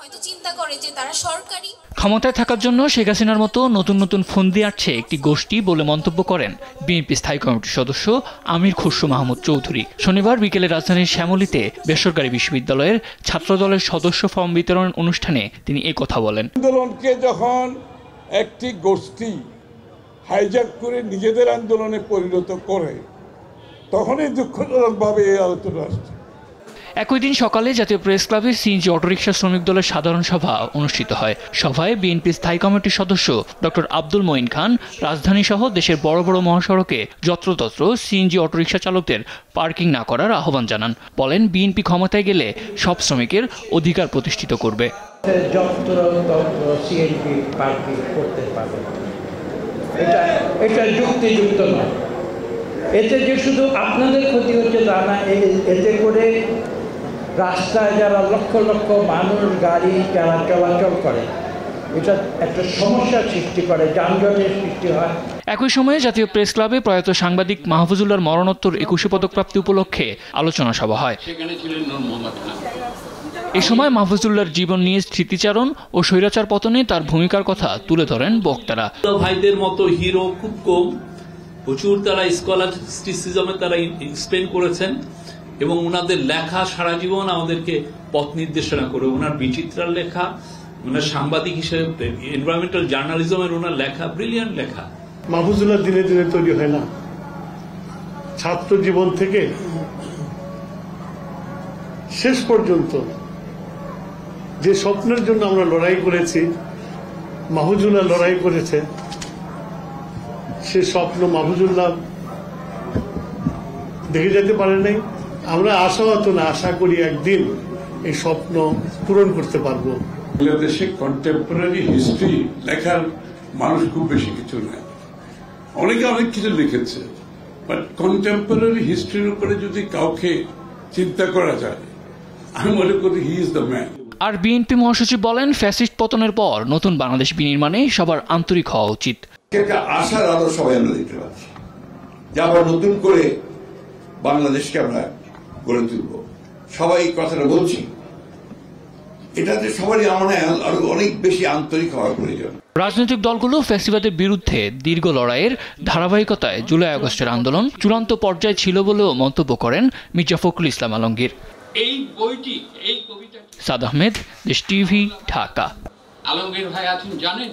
হয়তো চিন্তা করে যে তারা সরকারি। ক্ষমতায় থাকার জন্য শেখ হাসিনার মতো নতুন নতুন ফন্দি আটছে একটি গোষ্ঠী বলে মন্তব্য করেন বিএনপি স্থায়ী কমিটির সদস্য আমির খসরু মাহমুদ চৌধুরী। শনিবার বিকেলে রাজধানীর শ্যামলীতে বেসরকারি বিশ্ববিদ্যালয়ের ছাত্রদলের সদস্য ফর্ম বিতরণ অনুষ্ঠানে তিনি এই কথা বলেন। আন্দোলনকে যখন একটি গোষ্ঠী হাইজ্যাক করে নিজেদের আন্দোলনে পরিণত করে তখনই দুঃখজনকভাবে এই আলোচনা আসছে। একই দিন সকালে জাতীয় প্রেস ক্লাবে সিএনজি অটোরিকশা শ্রমিক দলের সাধারণ সভা অনুষ্ঠিত হয়। সভায় বিএনপি স্থায়ী কমিটির সদস্য ডক্টর আব্দুল মঈন খান রাজধানী সহ দেশের বড় বড় মহাসড়কে যত্রতত্র সিএনজি অটোরিকশা চালকদের পার্কিং না করার আহ্বান জানান। বলেন বিএনপি ক্ষমতায় গেলে সব শ্রমিকের অধিকার প্রতিষ্ঠিত করবে। এটা যুক্তিযুক্ত নয়। এতে যে শুধু আপনাদের ক্ষতি হচ্ছে তা না, এতে করে রাস্তায় যারা লক্ষ লক্ষ মানুষ গাড়ি যারা চলাচল করে এটা একটা সমস্যার সৃষ্টি করে, যানজটের সৃষ্টি হয়। একই সময়ে জাতীয় প্রেস ক্লাবে প্রয়াত সাংবাদিক মাহফুজুল্লাহর মরণোত্তর 21শে পদক প্রাপ্তি উপলক্ষে আলোচনা সভা হয়। এ সময় মাহফুজুল্লাহর জীবন নিয়ে স্মৃতিচারণ ও স্বৈরাচার পতনে তার ভূমিকার কথা তুলে ধরেন বক্তারা। ভাইদের মতো হিরো খুব কম, প্রচুর তারা স্কলাস্টিসিজমে তারা এক্সপ্লেন করেছেন এবং ওনাদের লেখা সারা জীবন আমাদেরকে পথ নির্দেশনা করে। ওনার বিচিত্রার লেখা, ওনার সাংবাদিক হিসেবে এনভায়রনমেন্টাল জার্নালিজমের ওনার লেখা ব্রিলিয়ান্ট লেখা। মাহফুজুল্লাহ দিনে দিনে তৈরি হয় না। ছাত্র জীবন থেকে শেষ পর্যন্ত যে স্বপ্নের জন্য আমরা লড়াই করেছি, মাহফুজুল্লাহ লড়াই করেছে, সে স্বপ্ন মাহফুজুল্লাহ দেখে যেতে পারে নাই। আমরা আশাহত না, আশা করি একদিন এই স্বপ্ন পূরণ করতে পারবো। বাংলাদেশে কন্টেম্পোরারি হিস্ট্রি লেখার মানুষ খুব বেশি কিছু নেই, অনেকে অনেক কিছু লিখেছে, বাট কন্টেম্পোরারি হিস্ট্রির উপরে যদি কাউকে চিন্তা করা যায়, আমি মনে করি হি ইজ দ্য ম্যান। আর বিএনপি মহাসচিব বলেন ফ্যাসিস্ট পতনের পর নতুন বাংলাদেশ বিনির্মাণে সবার আন্তরিক হওয়া উচিত। একটা আশার আলো সবাই আমরা দেখতে পাচ্ছি যে আবার নতুন করে বাংলাদেশকে আমরা গড়ে তুলব। সবাই কথাটা বলছি, এটাতে সবারই আরো অনেক বেশি আন্তরিক হওয়ার প্রয়োজন। রাজনৈতিক দলগুলো ফ্যাসিবাদের বিরুদ্ধে দীর্ঘ লড়াইয়ের ধারাবাহিকতায় জুলাই আগস্টের আন্দোলন চূড়ান্ত পর্যায়ে ছিল বলেও মন্তব্য করেন মির্জা ফখরুল ইসলাম আলমগীর। এই কবিতা সাদ আহমেদ, দেশ টিভি, ঢাকা। আলমগীর ভাই আছেন জানেন।